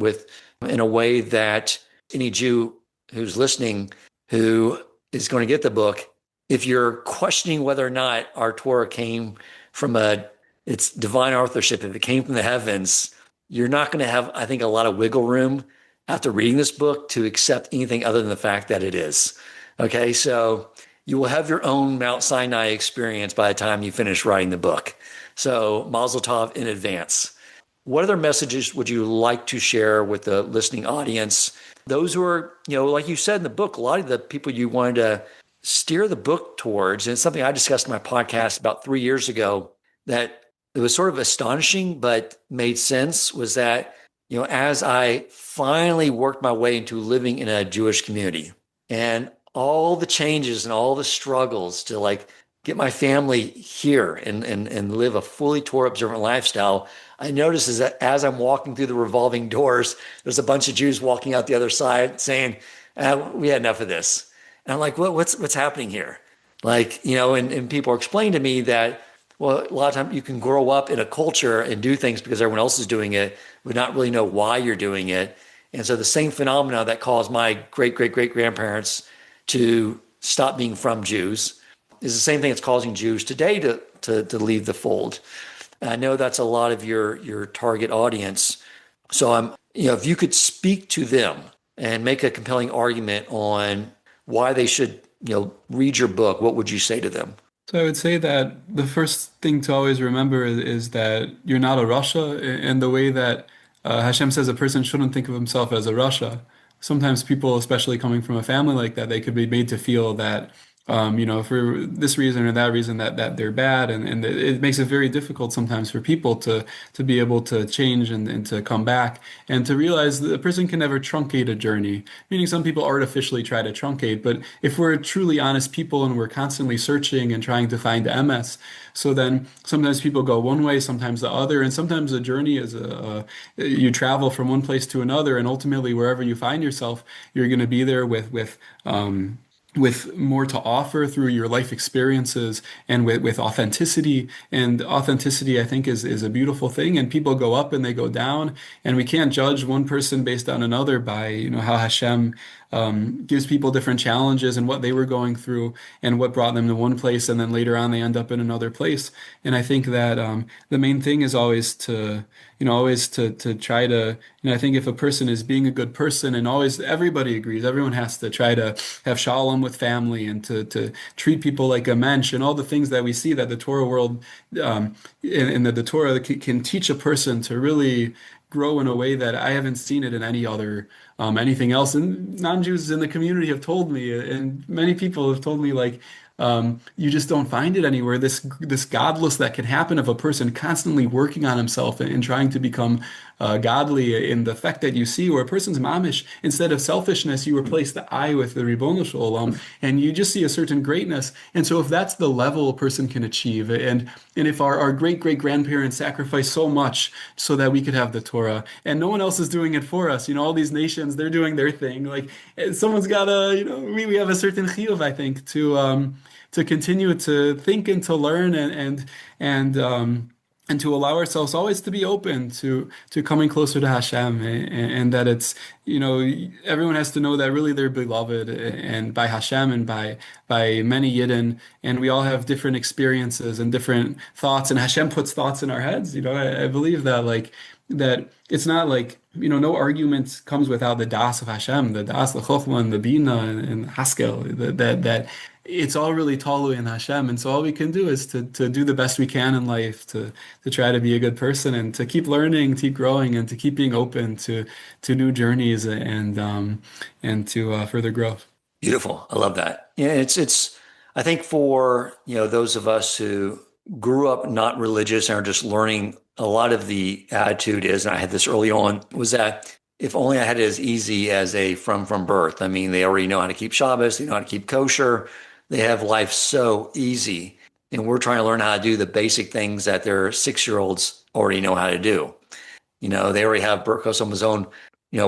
in a way that any Jew who's listening who is going to get the book, if you're questioning whether or not our Torah came from its divine authorship, if it came from the heavens, you're not going to have, I think, a lot of wiggle room after reading this book to accept anything other than the fact that it is. Okay, so you will have your own Mount Sinai experience by the time you finish writing the book. So Mazel Tov in advance. What other messages would you like to share with the listening audience? Those who are, like you said in the book, a lot of the people you wanted to steer the book towards, and it's something I discussed in my podcast about 3 years ago, that it was sort of astonishing but made sense, was that, as I finally worked my way into living in a Jewish community and all the changes and all the struggles to get my family here and live a fully Torah observant lifestyle, I noticed is that as I'm walking through the revolving doors, there's a bunch of Jews walking out the other side saying, we had enough of this. And I'm like, what's happening here? And people are explaining to me that, well, a lot of times you can grow up in a culture and do things because everyone else is doing it, but not really know why you're doing it. And so the same phenomena that caused my great-great-great-grandparents to stop being from Jews is the same thing that's causing Jews today to leave the fold. And I know that's a lot of your target audience. So if you could speak to them and make a compelling argument on why they should, read your book, what would you say to them? So I would say that the first thing to always remember is that you're not a Rasha, and the way that Hashem says a person shouldn't think of himself as a Rasha. Sometimes people, especially coming from a family like that, they could be made to feel that, for this reason or that reason that they're bad, and it makes it very difficult sometimes for people to be able to change and to come back and to realize that a person can never truncate a journey. Meaning some people artificially try to truncate, but if we're truly honest people and we're constantly searching and trying to find MS, so then sometimes people go one way, sometimes the other, and sometimes a journey is you travel from one place to another, and ultimately wherever you find yourself, you're going to be there with more to offer through your life experiences and with authenticity. And authenticity, I think, is a beautiful thing. And people go up and they go down. And we can't judge one person based on another by, how Hashem gives people different challenges and what they were going through and what brought them to one place. And then later on, they end up in another place. And I think that the main thing is always to try to, I think if a person is being a good person, and always everybody agrees, everyone has to try to have shalom with family and to treat people like a mensch, and all the things that we see that the Torah world and that the Torah can teach a person to really grow in a way that I haven't seen it in any other anything else. And non-Jews in the community have told me, and many people have told me, you just don't find it anywhere. This godless that can happen of a person constantly working on himself and trying to become godly in the effect that you see, where a person's mamish, instead of selfishness, you replace the I with the Ribono Shel Olam, and you just see a certain greatness. And so if that's the level a person can achieve, and if our great-great-grandparents sacrificed so much so that we could have the Torah, and no one else is doing it for us, all these nations, they're doing their thing. Like, someone's got to, we have a certain chiyuv, I think, to continue to think and to learn and to allow ourselves always to be open to coming closer to Hashem, and that it's, everyone has to know that really they're beloved and by Hashem and by many Yidden, and we all have different experiences and different thoughts, and Hashem puts thoughts in our heads. I believe that, like, that it's not like, no argument comes without the das of Hashem, the das, the chokhmah, and the bina, and Haskel, that it's all really talui in Hashem. And so all we can do is to do the best we can in life, to try to be a good person, and to keep learning, keep growing, and to keep being open to new journeys and to further growth. Beautiful. I love that. Yeah, it's I think for, those of us who grew up not religious and are just learning, a lot of the attitude is, and I had this early on, was that if only I had it as easy as from birth. I mean, they already know how to keep Shabbos, they know how to keep kosher, they have life so easy. And we're trying to learn how to do the basic things that their 6-year-olds already know how to do. They already have Birkos Hamazon,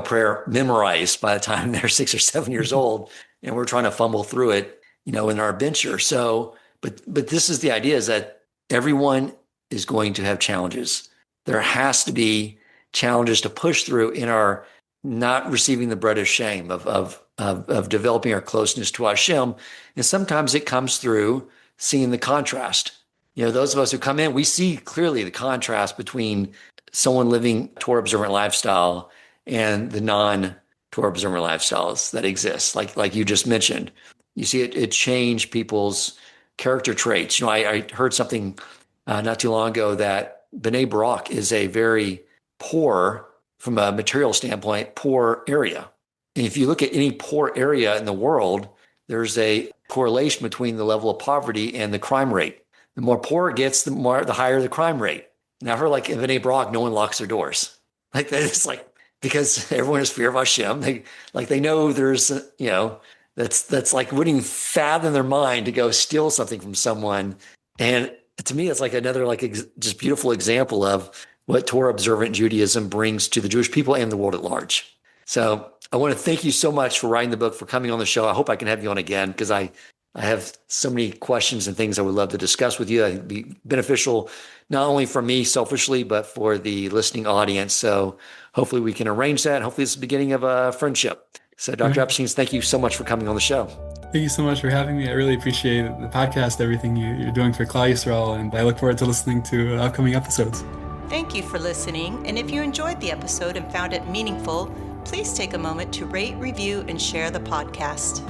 prayer memorized by the time they're 6 or 7 years old. And we're trying to fumble through it, in our venture. So, but this is the idea, is that everyone is going to have challenges. There has to be challenges to push through in our not receiving the bread of shame, of developing our closeness to Hashem. And sometimes it comes through seeing the contrast. Those of us who come in, we see clearly the contrast between someone living Torah observant lifestyle and the non-Torah observant lifestyles that exist. Like you just mentioned, you see it change people's character traits. I heard something not too long ago that B'nai B'rak is a very poor, from a material standpoint, poor area. And if you look at any poor area in the world, there's a correlation between the level of poverty and the crime rate. The more poor it gets, the higher the crime rate. Now, I've heard, like, in B'nai B'rak, no one locks their doors. Like, it's like, because everyone has fear of Hashem. They know there's, that's like wouldn't even fathom their mind to go steal something from someone. And to me, it's like another, just beautiful example of what Torah observant Judaism brings to the Jewish people and the world at large. So I want to thank you so much for writing the book, for coming on the show. I hope I can have you on again, because I have so many questions and things I would love to discuss with you. I think it'd be beneficial, not only for me selfishly, but for the listening audience. So hopefully we can arrange that. Hopefully it's the beginning of a friendship. So Dr. Epstein, thank you so much for coming on the show. Thank you so much for having me. I really appreciate the podcast, everything you're doing for Klal Yisrael, and I look forward to listening to upcoming episodes. Thank you for listening, and if you enjoyed the episode and found it meaningful, please take a moment to rate, review, and share the podcast.